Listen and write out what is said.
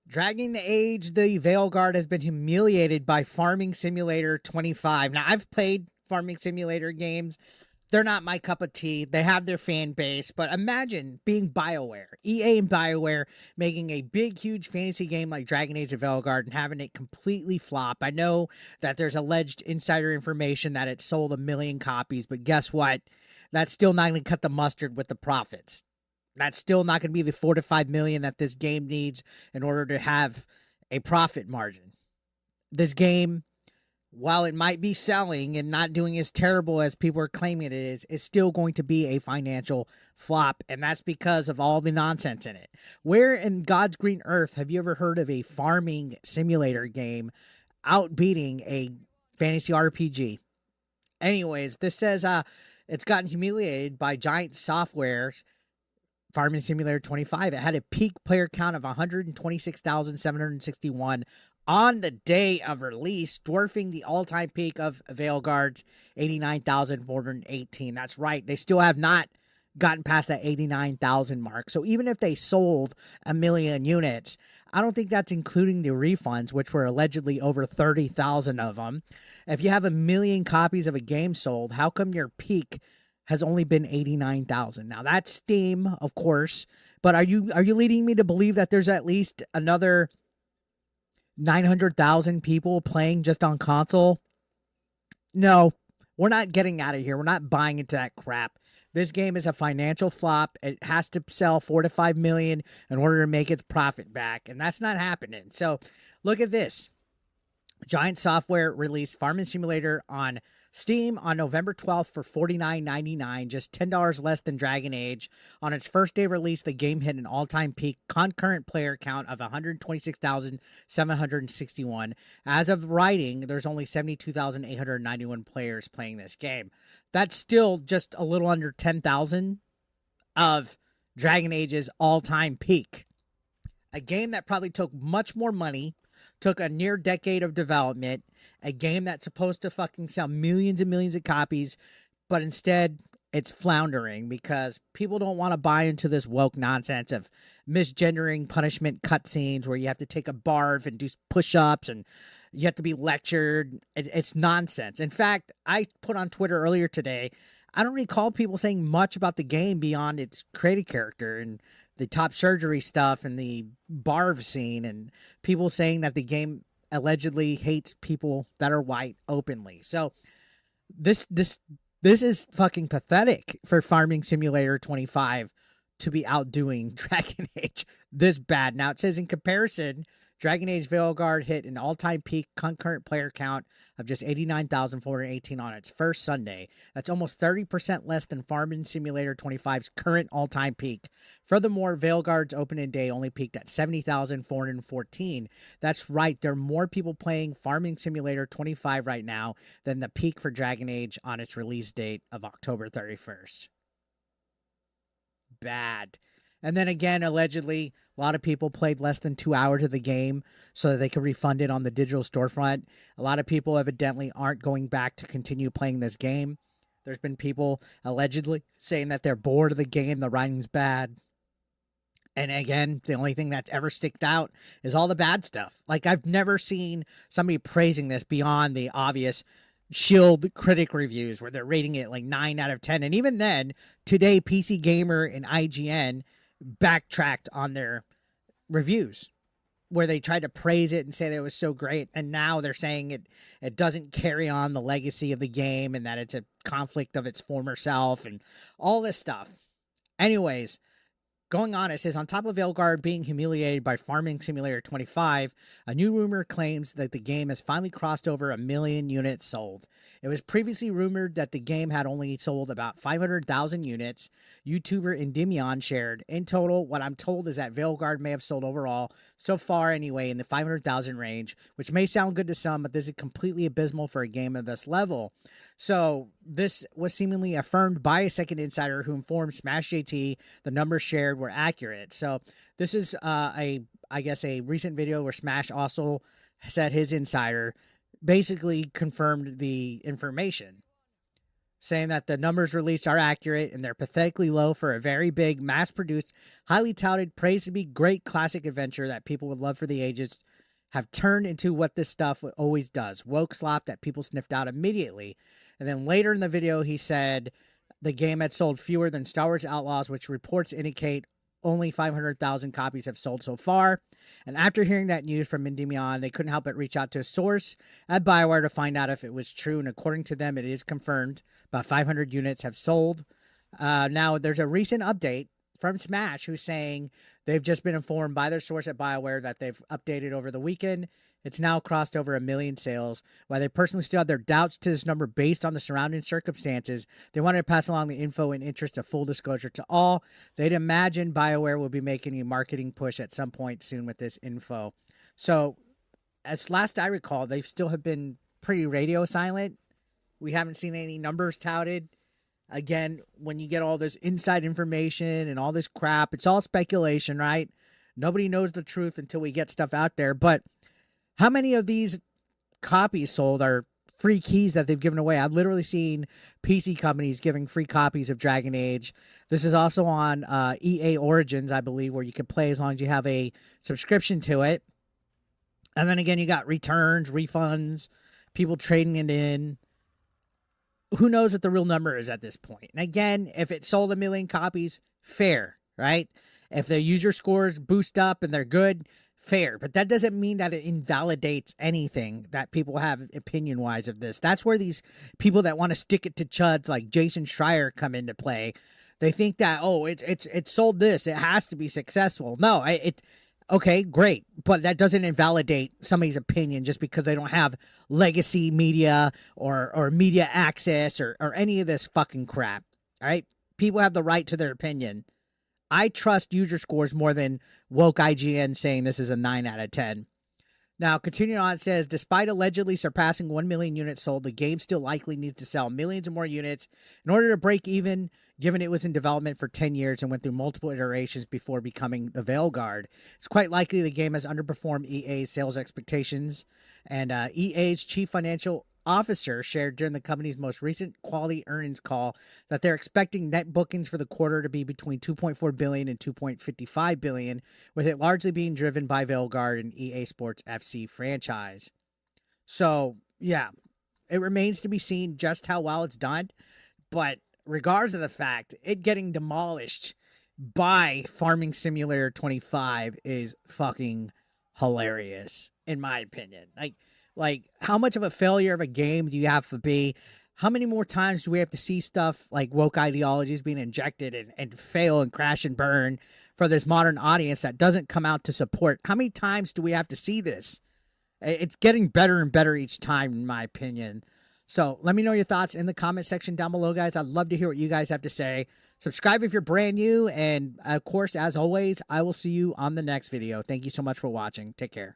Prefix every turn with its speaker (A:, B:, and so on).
A: Dragging the age, the Veilguard has been humiliated by Farming Simulator 25. Now, I've played Farming Simulator games. They're not my cup of tea. They have their fan base, but imagine being BioWare, EA and BioWare, making a big, huge fantasy game like Dragon Age of Veilguard and having it completely flop. I know that there's alleged insider information that it sold 1 million copies, but guess what? That's still not going to cut the mustard with the profits. That's still not going to be the 4 to 5 million that this game needs in order to have a profit margin. This game, while it might be selling and not doing as terrible as people are claiming it is, it's still going to be a financial flop, and that's because of all the nonsense in it. Where in God's green earth have you ever heard of a farming simulator game outbeating a fantasy RPG? Anyways, this says it's gotten humiliated by Giant Software Farming Simulator 25. It had a peak player count of 126,761 on the day of release, dwarfing the all-time peak of Veilguard's 89,418. That's right. They still have not gotten past that 89,000 mark. So even if they sold 1 million units, I don't think that's including the refunds, which were allegedly over 30,000 of them. If you have 1 million copies of a game sold, how come your peak has only been 89,000? Now that's Steam, of course, but are you leading me to believe that there's at least another 900,000 people playing just on console? No, we're not getting out of here. We're not buying into that crap. This game is a financial flop. It has to sell 4 to 5 million in order to make its profit back, and that's not happening. So look at this. Giant Software released Farming Simulator on Steam on November 12th for $49.99, just $10 less than Dragon Age. On its first day release, the game hit an all-time peak concurrent player count of 126,761. As of writing, there's only 72,891 players playing this game. That's still just a little under 10,000 of Dragon Age's all-time peak. A game that probably took much more money, took a near decade of development, a game that's supposed to fucking sell millions and millions of copies, but instead it's floundering because people don't want to buy into this woke nonsense of misgendering punishment cutscenes where you have to take a barf and do push-ups and you have to be lectured. It's nonsense. In fact, I put on Twitter earlier today, I don't recall people saying much about the game beyond its creative character and the top surgery stuff and the barf scene and people saying that the game allegedly hates people that are white openly. So this is fucking pathetic for Farming Simulator 25 to be outdoing Dragon Age this bad. Now it says in comparison, Dragon Age Veilguard hit an all-time peak concurrent player count of just 89,418 on its first Sunday. That's almost 30% less than Farming Simulator 25's current all-time peak. Furthermore, Veilguard's opening day only peaked at 70,414. That's right, there are more people playing Farming Simulator 25 right now than the peak for Dragon Age on its release date of October 31st. Bad. And then again, allegedly, a lot of people played less than 2 hours of the game so that they could refund it on the digital storefront. A lot of people evidently aren't going back to continue playing this game. There's been people allegedly saying that they're bored of the game, the writing's bad. And again, the only thing that's ever sticked out is all the bad stuff. Like, I've never seen somebody praising this beyond the obvious Shield critic reviews where they're rating it like 9 out of 10. And even then, today, PC Gamer and IGN backtracked on their reviews where they tried to praise it and say that it was so great, and now they're saying it doesn't carry on the legacy of the game and that it's a conflict of its former self and all this stuff. Anyways, going on, it says, on top of Veilguard being humiliated by Farming Simulator 25, a new rumor claims that the game has finally crossed over 1 million units sold. It was previously rumored that the game had only sold about 500,000 units. YouTuber Endymion shared, in total, what I'm told is that Veilguard may have sold overall, so far anyway, in the 500,000 range, which may sound good to some, but this is completely abysmal for a game of this level. So this was seemingly affirmed by a second insider who informed Smash JT the numbers shared were accurate. So this is I guess a recent video where Smash also said his insider basically confirmed the information. saying that the numbers released are accurate and they're pathetically low for a very big, mass-produced, highly touted, praised to be great classic adventure that people would love for the ages have turned into what this stuff always does. Woke slop that people sniffed out immediately. And then later in the video, he said the game had sold fewer than Star Wars Outlaws, which reports indicate only 500,000 copies have sold so far. And after hearing that news from Endymion, they couldn't help but reach out to a source at BioWare to find out if it was true. And according to them, it is confirmed. About 500 units have sold. Now, there's a recent update from Smash who's saying they've just been informed by their source at BioWare that they've updated over the weekend. It's now crossed over 1 million sales. While they personally still have their doubts to this number based on the surrounding circumstances, they wanted to pass along the info in interest of full disclosure to all. They'd imagine BioWare will be making a marketing push at some point soon with this info. So, as last I recall, they still have been pretty radio silent. We haven't seen any numbers touted. Again, when you get all this inside information and all this crap, it's all speculation, right? Nobody knows the truth until we get stuff out there. But how many of these copies sold are free keys that they've given away? I've literally seen PC companies giving free copies of Dragon Age. This is also on EA Origins, I believe, where you can play as long as you have a subscription to it. And then again, you got returns, refunds, people trading it in. Who knows what the real number is at this point? And again, if it sold 1 million copies, fair, right? If the user scores boost up and they're good, fair. But that doesn't mean that it invalidates anything that people have opinion-wise of this. That's where these people that want to stick it to chuds like Jason Schreier come into play. They think that, oh, it sold this, it has to be successful. No, okay, great. But that doesn't invalidate somebody's opinion just because they don't have legacy media or media access or any of this fucking crap. All right? People have the right to their opinion. I trust user scores more than woke IGN saying this is a 9 out of 10. Now, continuing on, it says, despite allegedly surpassing 1 million units sold, the game still likely needs to sell millions of more units in order to break even, given it was in development for 10 years and went through multiple iterations before becoming the Veilguard. It's quite likely the game has underperformed EA's sales expectations, and EA's chief financial officer shared during the company's most recent quality earnings call that they're expecting net bookings for the quarter to be between 2.4 billion and 2.55 billion, with it largely being driven by Veilguard and EA Sports FC franchise. So, yeah, it remains to be seen just how well it's done, but regardless of the fact, it getting demolished by Farming Simulator 25 is fucking hilarious, in my opinion. Like, how much of a failure of a game do you have to be? How many more times do we have to see stuff like woke ideologies being injected and fail and crash and burn for this modern audience that doesn't come out to support? How many times do we have to see this? It's getting better and better each time, in my opinion. So let me know your thoughts in the comment section down below, guys. I'd love to hear what you guys have to say. Subscribe if you're brand new. And, of course, as always, I will see you on the next video. Thank you so much for watching. Take care.